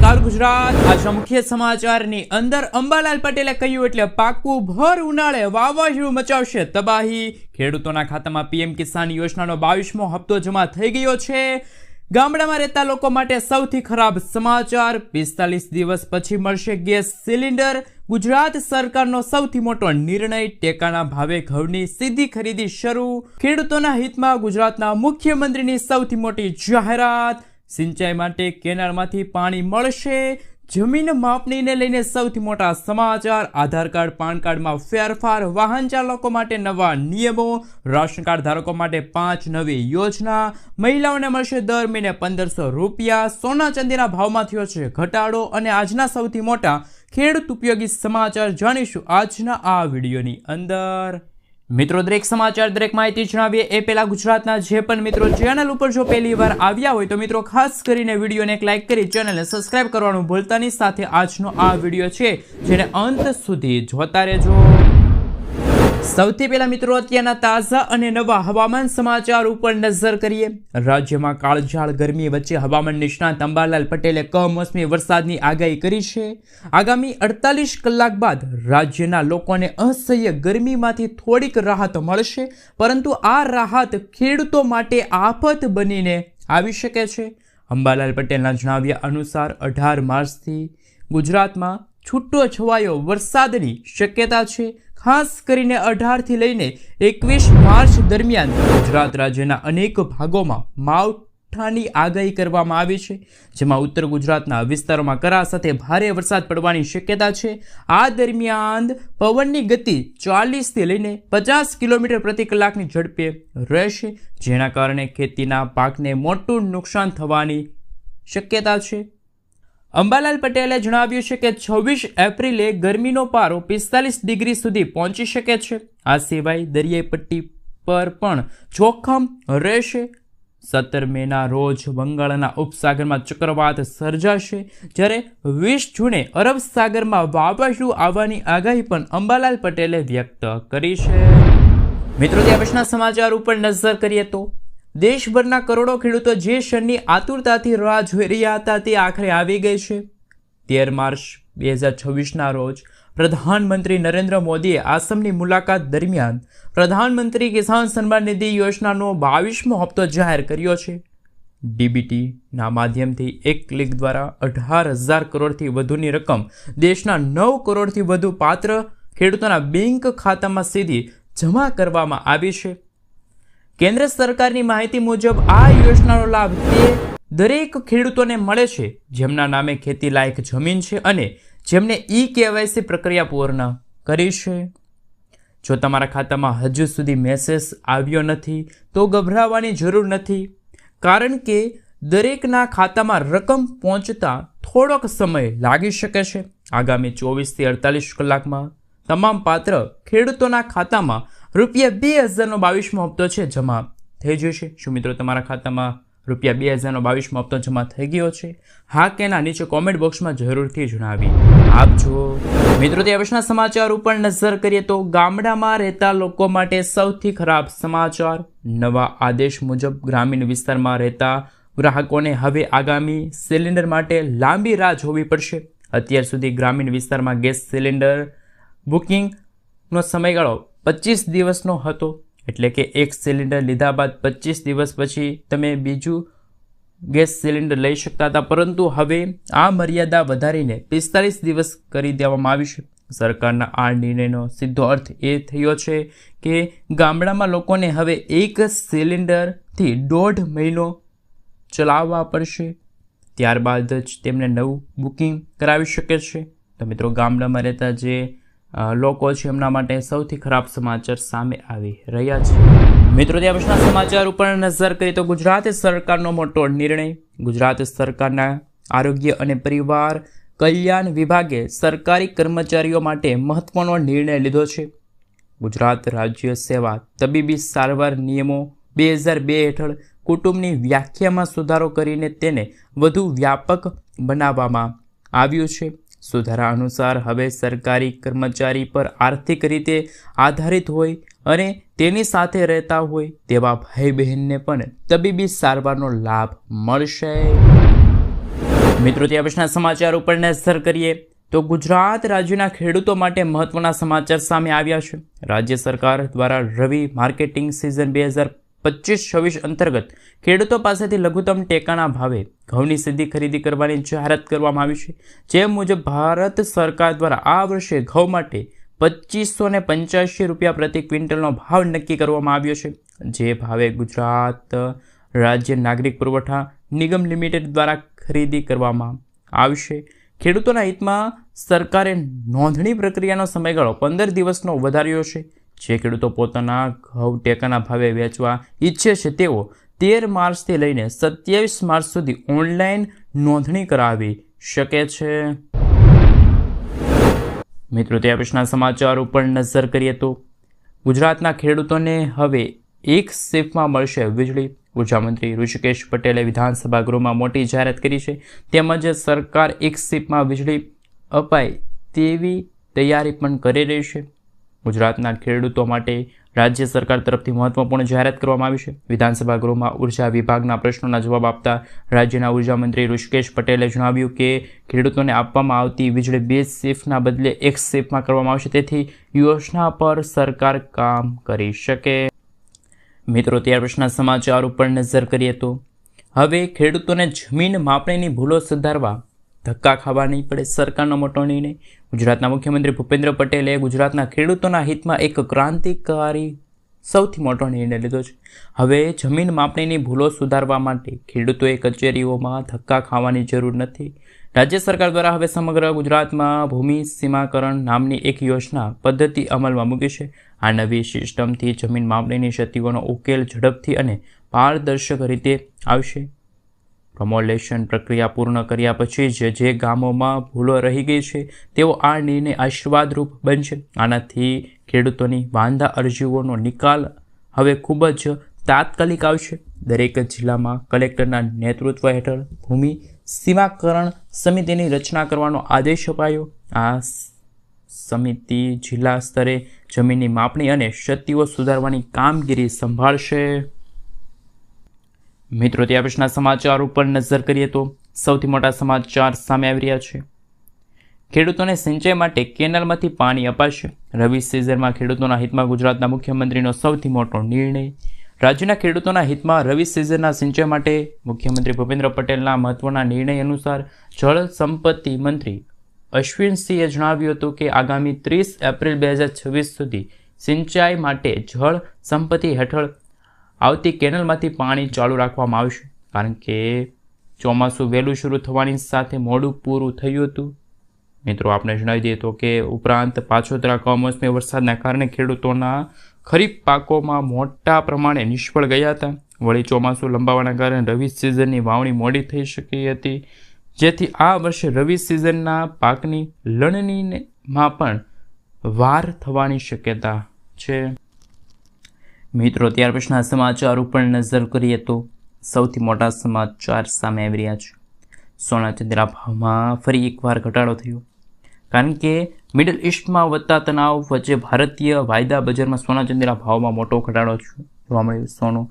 નમસ્કાર ગુજરાત। આજના મુખ્ય સમાચારની અંદર અંબાલાલ પટેલે કહ્યું એટલે પાકું ભર ઉનાળે વાવાઝોડું મચાવશે તબાહી। ખેડૂતોના ખાતામાં પીએમ કિસાન યોજનાનો 22મો હપ્તો જમા થઈ ગયો છે। ગામડામાં રહેતા લોકો માટે સૌથી ખરાબ સમાચાર, 45 દિવસ પછી મળશે ગેસ સિલિન્ડર। ગુજરાત સરકારનો સૌથી મોટો નિર્ણય, ટેકાના ભાવે ઘઉંની સીધી ખરીદી શરૂ। ખેડૂતોના હિતમાં ગુજરાતના મુખ્યમંત્રીની સૌથી મોટી જાહેરાત। સિંચાઈ માટે કેનાલમાંથી પાણી મળશે। જમીન માપણીને લઈને સૌથી મોટા સમાચાર, આધાર કાર્ડ પાન કાર્ડમાં ફેરફાર, વાહન ચાલકો માટે નવા નિયમો, રાશન કાર્ડ ધારકો માટે 5 નવી યોજના, મહિલાઓને મળશે દર મહિને 1500 રૂપિયા, સોના ચાંદીના ભાવમાં થયો છે ઘટાડો અને આજના સૌથી મોટા ખેડૂત ઉપયોગી સમાચાર જાણીશું આજના આ વિડીયોની અંદર। મિત્રો, દરેક સમાચાર દરેક માહિતી જણાવીએ એ પહેલા ગુજરાતના જે પણ મિત્રો ચેનલ ઉપર જો પહેલી વાર આવ્યા હોય તો મિત્રો ખાસ કરીને વિડીયોને એક લાઇક કરી ચેનલને સબસ્ક્રાઇબ કરવાનું ભૂલતા નહીં। સાથે આજનો આ વિડીયો છે જેને અંત સુધી જોતા રહેજો। સૌથી પહેલા મિત્રો અત્યારના તાજા અને નવા હવામાન સમાચાર ઉપર નજર કરીએ। રાજ્યમાં કાળઝાળ ગરમી વચ્ચે હવામાન નિષ્ણાત અંબાલાલ પટેલે કમોસમી વરસાદની આગાહી કરી છે। આગામી 48 કલાક બાદ રાજ્યના લોકોને અસહ્ય ગરમીમાંથી થોડીક રાહત મળશે, પરંતુ આ રાહત ખેડૂતો માટે આફત બનીને આવી શકે છે। અંબાલાલ પટેલના જણાવ્યા અનુસાર 18 માર્ચથી ગુજરાતમાં છૂટો છવાયો વરસાદની શક્યતા છે। ખાસ કરીને 18 થી લઈને 21 માર્ચ દરમિયાન ગુજરાત રાજ્યના અનેક ભાગોમાં માવઠાની આગાહી કરવામાં આવી છે, જેમાં ઉત્તર ગુજરાતના વિસ્તારોમાં કરા સાથે ભારે વરસાદ પડવાની શક્યતા છે। આ દરમિયાન પવનની ગતિ 40 થી લઈને 50 કિલોમીટર પ્રતિ કલાકની ઝડપે રહેશે, જેના કારણે ખેતીના પાકને મોટું નુકસાન થવાની શક્યતા છે। અંબાલાલ પટેલે જણાવ્યું છે કે 26 એપ્રિલે ગરમીનો પારો 45 ડિગ્રી સુધી પહોંચી શકે છે। આ સિવાય દરિયાઈ પટ્ટી પર પણ જોખમ રહેશે। 17 મેના રોજ બંગાળના ઉપસાગરમાં ચક્રવાત સર્જાશે, જ્યારે 20 જૂને અરબ સાગરમાં વાવાઝોડું આવવાની આગાહી પણ અંબાલાલ પટેલે વ્યક્ત કરી છે। મિત્રો, ત્યાં પછીના સમાચાર ઉપર નજર કરીએ તો દેશભરના કરોડો ખેડૂતો જે ક્ષણની આતુરતાથી રાહ જોઈ રહ્યા હતા તે આખરે આવી ગઈ છે। 13 માર્ચ 2026ના રોજ પ્રધાનમંત્રી નરેન્દ્ર મોદીએ આસામની મુલાકાત દરમિયાન પ્રધાનમંત્રી કિસાન સન્માન નિધિ યોજનાનો 22મો હપ્તો જાહેર કર્યો છે। ડીબીટીના માધ્યમથી એક ક્લિક દ્વારા 18,000 કરોડથી વધુની રકમ દેશના 9 કરોડથી વધુ પાત્ર ખેડૂતોના બેંક ખાતામાં સીધી જમા કરવામાં આવી છે। કેન્દ્ર સરકારની માહિતી મુજબ આ યોજનાનો લાભ તે દરેક ખેડૂતોને મળે છે જેમના નામે ખેતી લાયક જમીન છે અને જેમને ઈ-કેવાયસી પ્રક્રિયા પૂર્ણ કરી છે। જો તમારા ખાતામાં હજુ સુધી મેસેજ આવ્યો નથી તો ગભરાવાની જરૂર નથી, કારણ કે દરેકના ખાતામાં રકમ પહોંચતા થોડોક સમય લાગી શકે છે। આગામી 24 થી 48 કલાકમાં તમામ પાત્ર ખેડૂતોના ખાતામાં ₹2000નો 22મો હપ્તો છે જમા થઈ જશે। શું મિત્રો તમારા ખાતામાં ₹2000નો 22મો હપ્તો જમા થઈ ગયો છે? હા કે ના, નીચે કોમેન્ટ બોક્સમાં જરૂરથી જણાવી આપજો। મિત્રો, તે પછીના સમાચાર ઉપર નજર કરીએ તો ગામડામાં રહેતા લોકો માટે સૌથી ખરાબ સમાચાર, નવા આદેશ મુજબ ગ્રામીણ વિસ્તારમાં રહેતા ગ્રાહકોને હવે આગામી સિલિન્ડર માટે લાંબી રાહ જોવી પડશે। અત્યાર સુધી ગ્રામીણ વિસ્તારમાં ગેસ સિલિન્ડર બુકિંગનો સમયગાળો 25 દિવસનો હતો, એટલે કે એક સિલિન્ડર લીધા બાદ 25 દિવસ પછી તમે બીજું ગેસ સિલિન્ડર લઈ શકતા હતા, પરંતુ હવે આ મર્યાદા વધારીને 45 દિવસ કરી દેવામાં આવી છે। સરકારના આ નિર્ણયનો સીધો અર્થ એ થયો છે કે ગામડામાં લોકોને હવે એક સિલિન્ડરથી 1.5 મહિનો ચલાવવા પડશે, ત્યારબાદ જ તેમને નવું બુકિંગ કરાવી શકે છે। તો મિત્રો, ગામડામાં રહેતા જે લોકો છે એમના માટે સૌથી ખરાબ સમાચાર સામે આવી રહ્યા છે। મિત્રો, ત્યાં પછીના સમાચાર ઉપર નજર કરીએ તો ગુજરાત સરકારનો મોટો નિર્ણય। ગુજરાત સરકારના આરોગ્ય અને પરિવાર કલ્યાણ વિભાગે સરકારી કર્મચારીઓ માટે મહત્વનો નિર્ણય લીધો છે। ગુજરાત રાજ્ય સેવા તબીબી સારવાર નિયમો 2002 હેઠળ કુટુંબની વ્યાખ્યામાં સુધારો કરીને તેને વધુ વ્યાપક બનાવવામાં આવ્યું છે। સુધારા અનુસાર હવે સરકારી કર્મચારી પર આર્થિક રીતે આધારિત હોય અને તેની સાથે રહેતા હોય તેવા ભાઈ બહેનને પણ તબીબી સારવારનો લાભ મળશે। મિત્રો ત્યાં પછીના સમાચાર ઉપર નજર કરીએ તો ગુજરાત રાજ્યના ખેડૂતો માટે મહત્વના સમાચાર સામે આવ્યા છે. રાજ્ય સરકાર દ્વારા રવિ માર્કેટિંગ સિઝન 2025-26 અંતર્ગત ખેડૂતો પાસેથી લઘુત્તમ ટેકાના ભાવે ઘઉંની સીધી ખરીદી કરવાની જાહેરાત કરવામાં આવી છે. જે મુજબ ભારત સરકાર દ્વારા આ વર્ષે ઘઉં માટે 2585 રૂપિયા પ્રતિ ક્વિન્ટલનો ભાવ નક્કી કરવામાં આવ્યો છે. જે ભાવે ગુજરાત રાજ્ય નાગરિક પુરવઠા નિગમ લિમિટેડ દ્વારા ખરીદી કરવામાં આવશે. ખેડૂતોના હિતમાં સરકારે નોંધણી પ્રક્રિયાનો સમયગાળો 15 દિવસનો વધાર્યો છે. જે ખેડૂતો પોતાના ઘઉં ટેકાના ભાવે વેચવા ઈચ્છે છે તેઓ 13 માર્ચથી લઈને 27 માર્ચ સુધી ઓનલાઈન નોંધણી કરાવી શકે છે. મિત્રો ત્યાં પછીના સમાચાર ઉપર નજર કરીએ તો ગુજરાતના ખેડૂતોને હવે એક શિફ્ટમાં મળશે વીજળી. ઉર્જામંત્રી ઋષિકેશ પટેલે વિધાનસભા ગૃહમાં મોટી જાહેરાત કરી છે. તેમજ સરકાર એક શિફ્ટમાં વીજળી અપાય તેવી તૈયારી પણ કરી રહી છે. ગુજરાતના ખેડૂતો માટે રાજ્ય સરકાર તરફથી મહત્વપૂર્ણ જાહેરાત કરવામાં આવી છે. વિધાનસભા ગૃહમાં ઉર્જા વિભાગના પ્રશ્નોના જવાબ આપતા રાજ્યના ઉર્જામંત્રી ઋષિકેશ પટેલે જણાવ્યું કે ખેડૂતોને આપવામાં આવતી વીજળી 2 શિફ્ટના બદલે એક શિફ્ટમાં કરવામાં આવશે. તેથી યોજના પર સરકાર કામ કરી શકે. મિત્રો ત્યાર પછીના સમાચાર ઉપર નજર કરીએ તો હવે ખેડૂતોને જમીન માપણીની ભૂલો સુધારવા ધક્કા ખાવા નહીં પડે. સરકારનો મોટો નિર્ણય. ગુજરાતના મુખ્યમંત્રી ભૂપેન્દ્ર પટેલે ગુજરાતના ખેડૂતોના હિતમાં એક ક્રાંતિકારી સૌથી મોટો નિર્ણય લીધો છે. હવે જમીન માપણીની ભૂલો સુધારવા માટે ખેડૂતોએ કચેરીઓમાં ધક્કા ખાવાની જરૂર નથી. રાજ્ય સરકાર દ્વારા હવે સમગ્ર ગુજરાતમાં ભૂમિ સીમાકરણ નામની એક યોજના પદ્ધતિ અમલમાં મૂકી છે. આ નવી સિસ્ટમથી જમીન માપણીની ક્ષતિઓનો ઉકેલ ઝડપથી અને પારદર્શક રીતે આવશે. પ્રમોલેશન પ્રક્રિયા પૂર્ણ કર્યા પછી જે ગામોમાં ભૂલો રહી ગઈ છે તેઓ આ નિર્ણય આશીર્વાદરૂપ બનશે. આનાથી ખેડૂતોની વાંધા અરજીઓનો નિકાલ હવે ખૂબ જ તાત્કાલિક આવશે. દરેક જિલ્લામાં કલેક્ટરના નેતૃત્વ હેઠળ ભૂમિ સીમાકરણ સમિતિની રચના કરવાનો આદેશ અપાયો. આ સમિતિ જિલ્લા સ્તરે જમીનની માપણી અને ક્ષતિઓ સુધારવાની કામગીરી સંભાળશે. મિત્રો ત્યાં પછીના સમાચાર ઉપર નજર કરીએ તો સૌથી મોટા સમાચાર સામે આવી રહ્યા છે. ખેડૂતોને સિંચાઈ માટે કેનાલમાંથી પાણી અપાશે. રવિ સિઝનમાં ખેડૂતોના હિતમાં ગુજરાતના મુખ્યમંત્રીનો સૌથી મોટો નિર્ણય. રાજ્યના ખેડૂતોના હિતમાં રવિ સિઝનના સિંચાઈ માટે મુખ્યમંત્રી ભૂપેન્દ્ર પટેલના મહત્વના નિર્ણય અનુસાર જળ સંપત્તિ મંત્રી અશ્વિનસિંહે જણાવ્યું હતું કે આગામી 30 એપ્રિલ 2026 સુધી સિંચાઈ માટે જળ સંપત્તિ હેઠળ આવતી કેનલમાંથી પાણી ચાલુ રાખવામાં આવશે. કારણ કે ચોમાસું વહેલું શરૂ થવાની સાથે મોડું પૂરું થયું હતું. મિત્રો આપણે જણાવી દઈએ તો કે ઉપરાંત પાછોતરા કમોસમી વરસાદના કારણે ખેડૂતોના ખરીફ પાકોમાં મોટા પ્રમાણે નિષ્ફળ ગયા હતા. વળી ચોમાસું લંબાવવાના કારણે રવિ સિઝનની વાવણી મોડી થઈ શકી હતી. જેથી આ વર્ષે રવિ સિઝનના પાકની લણણીમાં પણ વાર થવાની શક્યતા છે. મિત્રો ત્યાર પછીના સમાચાર ઉપર નજર કરીએ તો સૌથી મોટા સમાચાર સામે આવી રહ્યા છે. સોના ચાંદીના ભાવમાં ફરી એકવાર ઘટાડો થયો. કારણ કે મિડલ ઇસ્ટમાં વધતા તણાવ વચ્ચે ભારતીય વાયદા બજારમાં સોના ચાંદીના ભાવમાં મોટો ઘટાડો જોવા મળ્યો. સોનું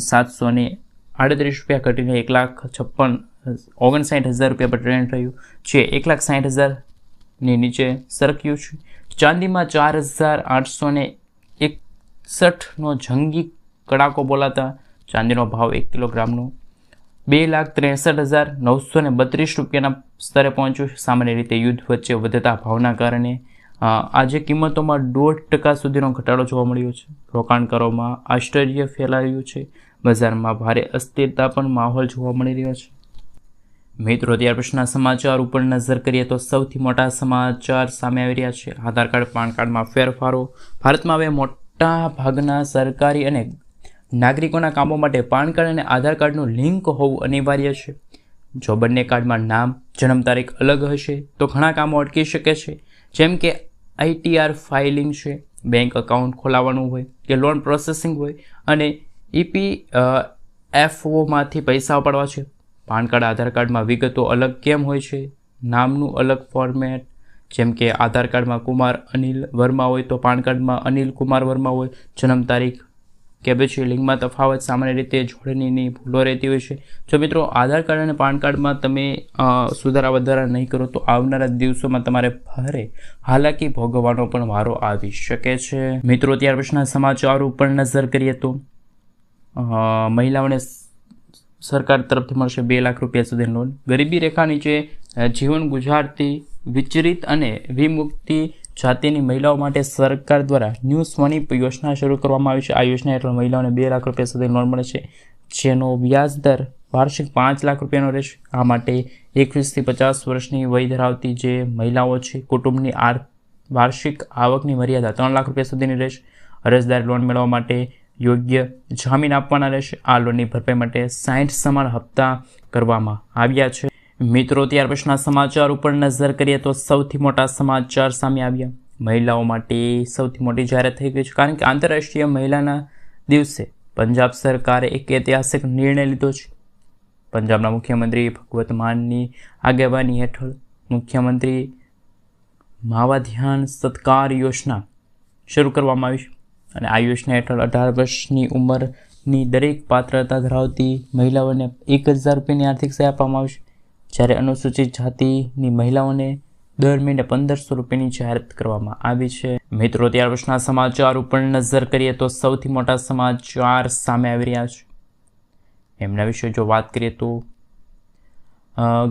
738 રૂપિયા ઘટીને 1,59,000 રૂપિયા પર ટ્રેડ થયું, જે 1,60,000ની નીચે સરક્યું છે. ચાંદીમાં 4,861નો જંગી કડાકો બોલાતા ચાંદીનો ભાવ 1 કિલોગ્રામનો 2,63,932 રૂપિયાના સ્તરે પહોંચ્યો છે. સામાન્ય રીતે યુદ્ધ વચ્ચે વધતા ભાવના કારણે આજે કિંમતોમાં 1.5% સુધીનો ઘટાડો જોવા મળ્યો છે. રોકાણકારોમાં આશ્ચર્ય ફેલાયું છે. બજારમાં ભારે અસ્થિરતા પણ માહોલ જોવા મળી રહ્યો છે. મિત્રો ત્યાર પછીના સમાચાર ઉપર નજર કરીએ તો સૌથી મોટા સમાચાર સામે આવી રહ્યા છે. આધાર કાર્ડ પાન કાર્ડમાં ફેરફારો. ભારતમાં હવે મોટા ભાગના સરકારી અને નાગરિકોના કામો માટે પાન કાર્ડ અને આધાર કાર્ડનું લિંક હોવું અનિવાર્ય છે. જો બંને કાર્ડમાં નામ જન્મ તારીખ અલગ હશે તો ઘણા કામો અટકી શકે છે. જેમ કે ITR ફાઇલિંગ છે, બેંક એકાઉન્ટ ખોલાવવાનું હોય કે લોન પ્રોસેસિંગ હોય અને EPFOમાંથી પૈસા ઉપાડવા છે. પાન કાર્ડ આધાર કાર્ડમાં વિગતો અલગ કેમ હોય છે? નામનું અલગ ફોર્મેટ, જેમ કે આધાર કાર્ડમાં કુમાર અનિલ વર્મા હોય તો પાન કાર્ડમાં અનિલ કુમાર વર્મા હોય. જન્મ તારીખ કે પછી લિંકમાં તફાવત સામાન્ય રીતે જોડણીની ભૂલો રહેતી હોય છે. જો મિત્રો આધાર કાર્ડ અને પાન કાર્ડમાં તમે સુધારા વધારા નહીં કરો તો આવનારા દિવસોમાં તમારે ભારે હાલાકી ભોગવવાનો પણ વારો આવી શકે છે. મિત્રો ત્યાર પછીના સમાચાર ઉપર નજર કરીએ તો મહિલાઓને સરકાર તરફથી મળશે 2 લાખ રૂપિયા સુધી લોન. ગરીબી રેખા નીચે જીવન ગુજારતી વિચરિત અને વિમુક્તિ જાતિની મહિલાઓ માટે સરકાર દ્વારા ન્યૂ સ્વનિપ યોજના શરૂ કરવામાં આવી છે. આ યોજના હેઠળ મહિલાઓને 2 લાખ રૂપિયા સુધી લોન મળે છે, જેનો વ્યાજ દર વાર્ષિક 5 લાખ રૂપિયાનો રહેશે. આ માટે 21 થી 50 વર્ષની વય ધરાવતી જે મહિલાઓ છે, કુટુંબની વાર્ષિક આવકની મર્યાદા 3 લાખ રૂપિયા સુધીની રહેશે. અરજદાર લોન મેળવવા માટે યોગ્ય જામીન આપવાના રહેશે. આ લોનની ભરપાઈ માટે 60 સમાન હપ્તા કરવામાં આવ્યા છે. મિત્રો ત્યાર પછીના સમાચાર ઉપર નજર કરીએ તો સૌથી મોટા સમાચાર સામે આવ્યા. મહિલાઓ માટે સૌથી મોટી જાહેરાત થઈ ગઈ છે, કારણ કે આંતરરાષ્ટ્રીય મહિલાના દિવસે પંજાબ સરકારે એક ઐતિહાસિક નિર્ણય લીધો છે. પંજાબના મુખ્યમંત્રી ભગવત માનની આગેવાની હેઠળ મુખ્યમંત્રી માવાધ્યાન સત્કાર યોજના શરૂ કરવામાં આવી છે અને આ યોજના હેઠળ 18 વર્ષની ઉંમરની દરેક પાત્રતા ધરાવતી મહિલાઓને 1000 રૂપિયાની આર્થિક સહાય આપવામાં આવશે, જ્યારે અનુસૂચિત જાતિની મહિલાઓને દર મહિને 1500 રૂપિયાની જાહેરાત કરવામાં આવી છે. મિત્રો ત્યાર પછીના સમાચાર ઉપર નજર કરીએ તો સૌથી મોટા સમાચાર સામે આવી રહ્યા છે. એમના વિશે જો વાત કરીએ તો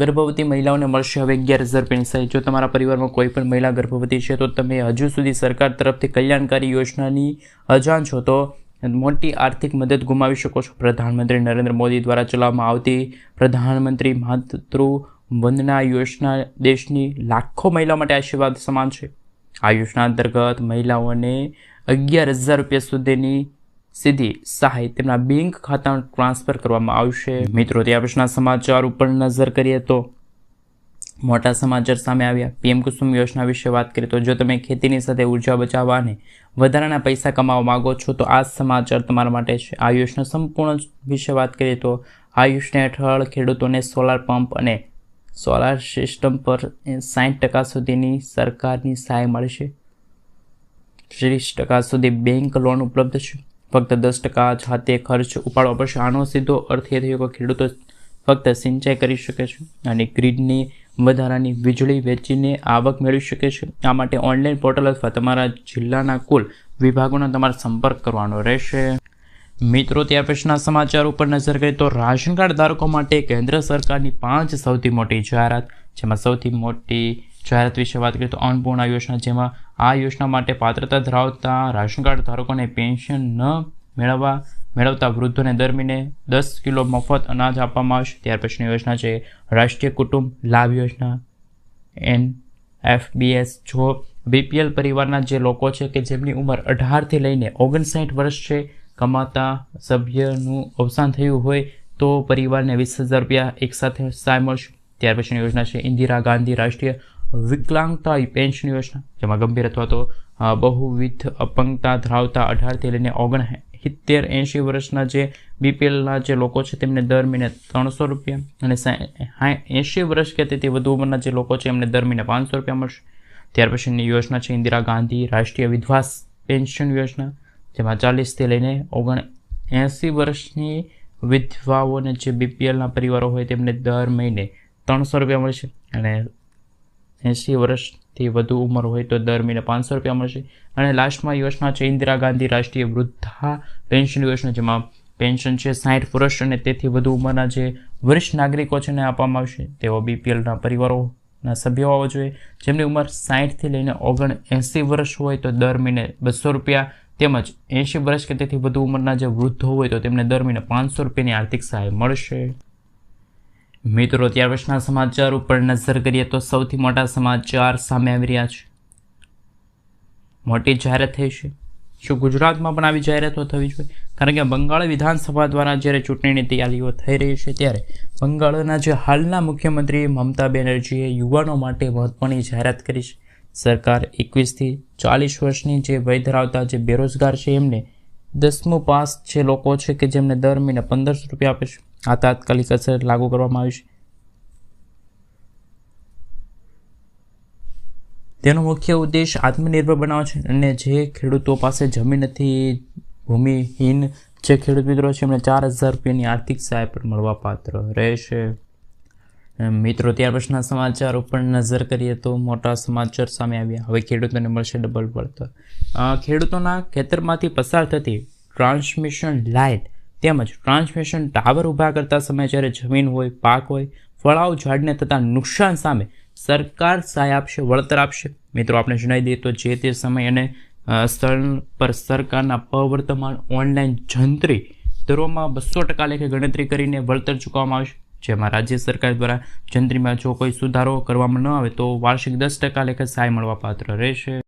ગર્ભવતી મહિલાઓને મળશે હવે 11,000 રૂપિયાની સહાય. જો તમારા પરિવારમાં કોઈ પણ મહિલા ગર્ભવતી છે તો તમે હજુ સુધી સરકાર તરફથી કલ્યાણકારી યોજનાની અજાણ છો તો મોટી આર્થિક મદદ ગુમાવી શકો છો. પ્રધાનમંત્રી નરેન્દ્ર મોદી દ્વારા ચલાવવામાં આવતી પ્રધાનમંત્રી માતૃ વંદના યોજના દેશની લાખો મહિલાઓ માટે આશીર્વાદ સમાન છે. આ યોજના અંતર્ગત મહિલાઓને 11,000 રૂપિયા સુધીની સીધી સહાય તેમના બેંક ખાતામાં ટ્રાન્સફર કરવામાં આવશે. મિત્રો ત્યાર પછીના સમાચાર ઉપર નજર કરીએ તો મોટા સમાચાર સામે આવ્યા. પીએમ કુસુમ યોજના વિશે વાત કરીએ તો જો તમે ખેતીની સાથે ઉર્જા બચાવવા અને વધારાના પૈસા કમાવા માંગો છો તો આ સમાચાર તમારા માટે છે. આ યોજના સંપૂર્ણ વિશે વાત કરીએ તો આ યોજના હેઠળ ખેડૂતોને સોલાર પંપ અને સોલાર સિસ્ટમ પર 60% સુધીની સરકારની સહાય મળશે. 30% સુધી બેંક લોન ઉપલબ્ધ છે. ફક્ત 10% જાતે ખર્ચ ઉપાડવા પડશે. આનો સીધો અર્થ એ થયો કે ખેડૂતો ફક્ત સિંચાઈ કરી શકે છે અને ગ્રીડની વધારાની વીજળી વેચીને આવક મેળવી શકે છે. આ માટે ઓનલાઈન પોર્ટલ અથવા તમારા જિલ્લાના કુલ વિભાગોનો તમારે સંપર્ક કરવાનો રહેશે. મિત્રો ત્યાર પછીના સમાચાર ઉપર નજર કરીએ તો રાશન કાર્ડ ધારકો માટે કેન્દ્ર સરકારની 5 સૌથી મોટી જાહેરાત. જેમાં સૌથી મોટી જાહેરાત વિશે વાત કરીએ તો અન્નપૂર્ણા યોજના, જેમાં આ યોજના માટે પાત્રતા ધરાવતા રાશન કાર્ડ ધારકોને પેન્શન ન મેળવતા વૃદ્ધોને દર મહિને 10 કિલો મફત અનાજ આપવામાં આવશે. ત્યાર પછીની યોજના છે રાષ્ટ્રીય કુટુંબ લાભ યોજના NFBS. જો BPL પરિવારના જે લોકો છે કે જેમની ઉંમર 18 થી લઈને 59 વર્ષ છે, કમાતા સભ્યનું અવસાન થયું હોય તો પરિવારને 20,000 રૂપિયા એકસાથે સહાય મળશે. ત્યાર પછીની યોજના છે ઇન્દિરા ગાંધી રાષ્ટ્રીય વિકલાંગતા પેન્શન યોજના, જેમાં ગંભીર અથવા તો બહુવિધ અપંગતા ધરાવતા 18 થી લઈને 70-80 વર્ષના જે BPLના જે લોકો છે તેમને દર મહિને 300 રૂપિયા અને 80 વર્ષ કે તેથી વધુ ઉંમરના જે લોકો છે એમને દર મહિને 500 રૂપિયા મળશે. ત્યાર પછીની યોજના છે ઇન્દિરા ગાંધી રાષ્ટ્રીય વિધવા પેન્શન યોજના, જેમાં 40 થી લઈને 80 વર્ષની વિધવાઓને જે BPLના પરિવારો હોય તેમને દર મહિને 300 રૂપિયા મળશે અને 80 વર્ષથી વધુ ઉંમર હોય તો દર મહિને 500 રૂપિયા મળશે. અને લાસ્ટમાં યોજના છે ઇન્દિરા ગાંધી રાષ્ટ્રીય વૃદ્ધા પેન્શન યોજના, જેમાં પેન્શન છે 60 વર્ષ અને તેથી વધુ ઉંમરના જે વરિષ્ઠ નાગરિકો છે ને આપવામાં આવશે. તેઓ BPLના પરિવારોના સભ્યો હોવા જોઈએ. જેમની ઉંમર 60 થી લઈને 79 વર્ષ હોય તો દર મહિને 200 રૂપિયા તેમજ 80 વર્ષ કે તેથી વધુ ઉંમરના જે વૃદ્ધો હોય તો તેમને દર મહિને 500 રૂપિયાની આર્થિક સહાય મળશે. મિત્રો ત્યાર પછીના સમાચાર ઉપર નજર કરીએ તો સૌથી મોટા સમાચાર સામે આવી રહ્યા છે. મોટી જાહેરાત થઈ છે. શું ગુજરાતમાં પણ આવી જાહેરાતો થવી જોઈએ? કારણ કે બંગાળ વિધાનસભા દ્વારા જ્યારે ચૂંટણીની તૈયારીઓ થઈ રહી છે ત્યારે બંગાળના જે હાલના મુખ્યમંત્રી મમતા બેનર્જીએ યુવાનો માટે મહત્વની જાહેરાત કરી છે. સરકાર 21 થી 40 વર્ષની જે વય ધરાવતા જે બેરોજગાર છે એમને 10મું પાસ જે લોકો છે કે જેમને દર મહિને 1500 રૂપિયા આપે છે. આ તાત્કાલિક અસર લાગુ કરવામાં આવી છે. તેનો મુખ્ય ઉદ્દેશ આત્મનિર્ભર બનાવવાનો છે અને જે ખેડૂતો પાસે જમીન નથી ભૂમિહીન જે ખેડૂત મિત્રો છે એમને 4,000 રૂપિયાની આર્થિક સહાય પણ મળવાપાત્ર રહેશે. મિત્રો ત્યાર પછીના સમાચાર ઉપર નજર કરીએ તો મોટા સમાચાર સામે આવ્યા. હવે ખેડૂતોને મળશે ડબલ વળતર. ખેડૂતોના ખેતરમાંથી પસાર થતી ટ્રાન્સમિશન લાઇન તેમજ ટ્રાન્સમિશન ટાવર ઊભા કરતા સમયે જ્યારે જમીન હોય, પાક હોય, ફળાઉ ઝાડને થતા નુકસાન સામે સરકાર સહાય આપશે, વળતર આપશે. મિત્રો આપણે જણાવી દઈએ તો જે તે સમય અને સ્થળ પર સરકારના પ્રવર્તમાન ઓનલાઈન જંત્રી દરોમાં 200% લેખે ગણતરી કરીને વળતર ચૂકવવામાં આવશે. જેમાં રાજ્ય સરકાર દ્વારા જંત્રીમાં જો કોઈ સુધારો કરવામાં ન આવે તો વાર્ષિક 10% લેખે સહાય મળવાપાત્ર રહેશે.